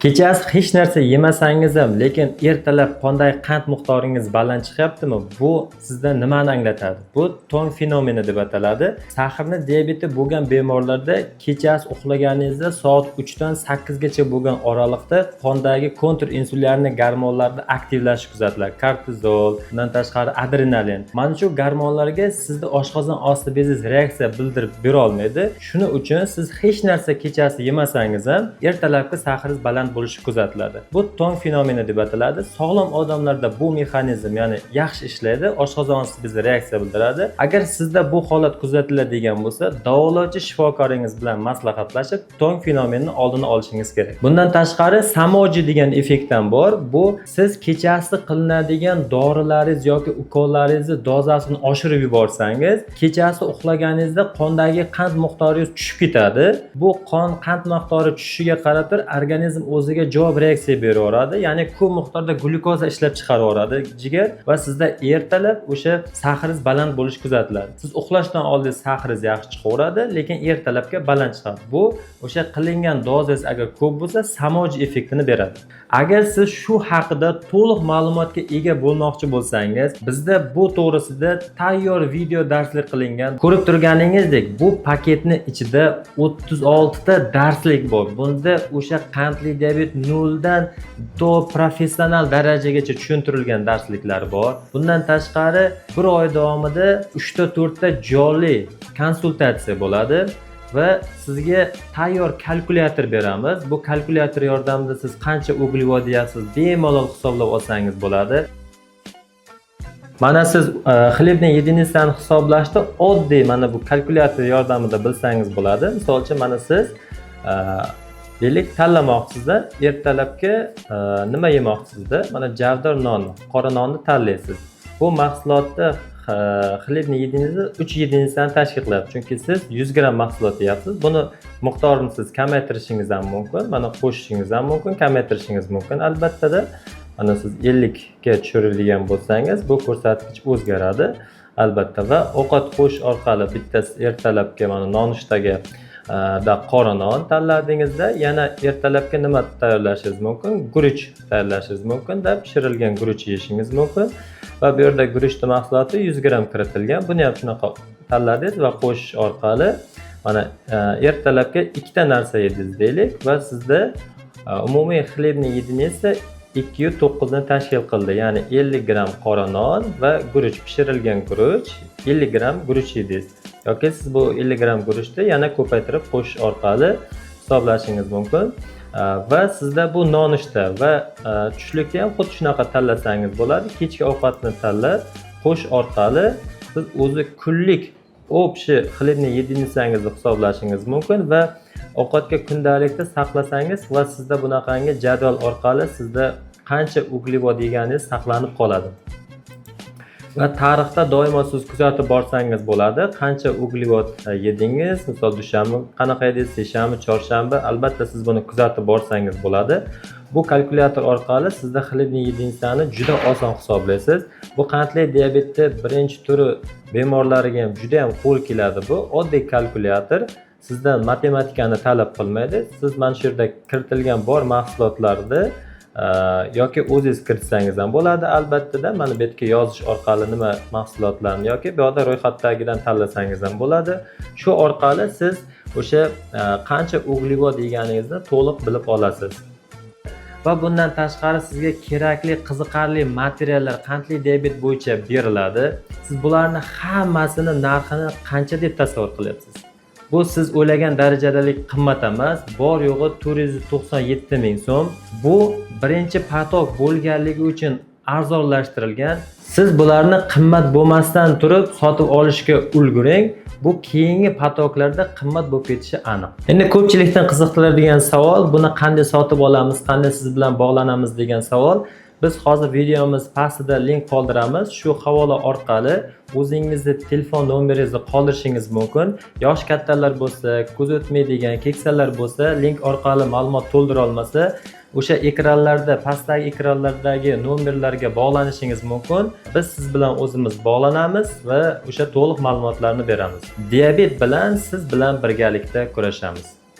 Kechasi hech narsa yemasangiz ham, lekin ertalab qondagi qand miqdoringiz baland chiqyaptimi? Bu sizda nimani anglatadi? Bu tong fenomeni deb ataladi. Sahrni diabeti bo'lgan bemorlarda kechasi uxlaganingizda soat 3 dan 8 gacha bo'lgan oralikda qondagi kontrинсулярный gormonlarni aktivlashishi kuzatiladi. Kortizol, bundan tashqari adrenalin. Mana shu gormonlarga sizda oshqozon osti bezingiz reaksiya bildirib bera olmaydi. Shuning uchun siz hech narsa kechasi yemasangiz ham ertalabki sahringiz baland bo'lishi kuzatiladi. Bu tong fenomeni deb ataladi. Sog'lom odamlarda bu mexanizm, ya'ni yaxshi ishlaydi, oshqozon osti bezi reaksiya bildiradi. Agar sizda bu holat kuzatiladigan bo'lsa, davolovchi shifokoringiz bilan maslahatlashib, tong fenomenini oldini olishingiz kerak. Bundan tashqari samoji degan effektdan bor. Bu siz kechasi qilinadigan dorilaringiz yoki ukollaringizni dozasini oshirib yuborsangiz, kechasi uxlaganingizda qondagi qand miqdoringiz tushib ketadi. Bu qand miqdori tushishiga qarab turib organizm o'ziga javob reaksiya beraveradi. Ya'ni ko'p miqdorda glyukoza ishlab chiqaraveradi jigar va sizda ertalab o'sha sahringiz baland bo'lishi kuzatiladi. Siz uxlashdan oldin sahringiz yaxshi chiqaveradi, lekin ertalabga baland chiqadi. Bu o'sha qilingan dozangiz agar ko'p bo'lsa, samoji effektini beradi. Agar siz shu haqida to'liq ma'lumotga ega bo'lmoqchi bo'lsangiz, bizda bu to'g'risida tayyor video darslik qilingan. Ko'rib turganingizdek, bu paketning ichida 36 ta darslik bor. Bunda o'sha qandli diabet 0 dan to professional darajagacha tushuntirilgan darsliklar bor. Bundan tashqari 1 oy davomida 3 ta 4 ta jonli konsultatsiya bo'ladi va sizga tayyor kalkulyator beramiz. Bu kalkulyator yordamida siz qancha uglevod yeyapsiz bemalol hisoblab olsangiz bo'ladi. Mana siz xlebni yedingizni hisoblashda oddiy mana bu kalkulyator yordamida bilsangiz bo'ladi. Misol uchun mana siz deylik tanlamoqsizda, ertalabki nima yemoqsizda? Mana javdar nonni, qora nonni tanlaysiz. Bu mahsulotda xlebni yedingizni 3 yedingizni tashkil qiladi. Chunki siz 100 gram mahsulot yeyapsiz. Buni miqdorini siz kamaytirishingiz ham mumkin, mana qo'shishingiz ham mumkin, kamaytirishingiz mumkin. Albatta, mana siz 50 ga tushiradigan bo'lsangiz, bu ko'rsatkich o'zgaradi. Albatta va ovqat qo'sh orqali bittasi ertalabki mana nonushtaga da qora non tanladingizda, yana ertalabki nima tayyorlashingiz mumkin? Guruch tayyorlashingiz mumkin, da pishirilgan guruch yeyishingiz mumkin. Va bu yerda guruchning mahsuloti 100 gram kiritilgan. Buni ham shunaqa tanladingiz va qo'shish orqali mana ertalabki 2 ta narsa yedingiz deylik va sizda umumiy xlebni yedingiz 209 ni tashkil qildi. Ya'ni 50 gram qora non va guruch, pishirilgan guruch, 50 gram guruch yedingiz. Yoki siz bu 50 gram guruchni yana ko'paytirib qo'shish orqali hisoblashingiz mumkin. Va sizda bu nonushta va tushlikda ham xuddi shunaqa tanlasangiz bo'ladi. Kechki ovqatni tanlab qo'sh orqali siz o'zi kunlik общий xlebni yedingizni hisoblashingiz mumkin va ovqatga kundalikda saqlasangiz va sizda bunaqangi jadval orqali sizda qancha uglevod yeganingiz saqlanib qoladi. Va tarixda doimo siz kuzatib borsangiz bo'ladi, qancha uglevod yedingiz, misol dushanba qanaqa yedingiz, seshanba, chorshanba, albatta siz buni kuzatib borsangiz bo'ladi. Bu kalkulyator orqali sizda xlebni yedingizni juda oson hisoblaysiz. Bu qandli diabetni birinchi turi bemorlariga ham juda ham qo'l keladi bu. Oddiy kalkulyator sizdan matematikani talab qilmaydi. Siz mana shu yerda kiritilgan bor mahsulotlarni yoki o'zingiz kiritsangiz ham bo'ladi. Albatta, mana bu yerga yozish orqali nima mahsulotlarni yoki bu yerda ro'yxatdagidan tanlasangiz ham bo'ladi. Shu orqali siz o'sha qancha uglevod yeganingizni to'liq bilib olasiz. Va bundan tashqari sizga kerakli qiziqarli materiallar qandli diabet bo'yicha beriladi. Siz bularni hammasini narxini qancha deb tasavvur qilyapsiz? Bu siz o'ylagan darajadalik qimmat emas, bor yo'g'i 497 ming so'm. Bu birinchi patok bo'lganligi uchun arzonlashtirilgan. Siz bularni qimmat bo'lmasdan turib sotib olishga ulguring. Bu keyingi patoklarda qimmat bo'lib ketishi aniq. Endi ko'pchilikdan qiziqtiradigan savol, buni qanday sotib olamiz, qanday siz bilan bog'lanamiz degan savol. Biz hozir videomiz pastida link qoldiramiz. Shu havola orqali o'zingizni telefon nomeringizni qoldirishingiz mumkin. Yosh kattalar bo'lsa, ko'z o'tmaydigan keksalar bo'lsa, link orqali ma'lumot to'ldira olmasa, o'sha ekranlarda, pastdagi ekranlardagi nomerlarga bog'lanishingiz mumkin. Biz siz bilan o'zimiz bog'lanamiz va o'sha to'liq ma'lumotlarni beramiz. Diabet bilan siz bilan birgalikda kurashamiz.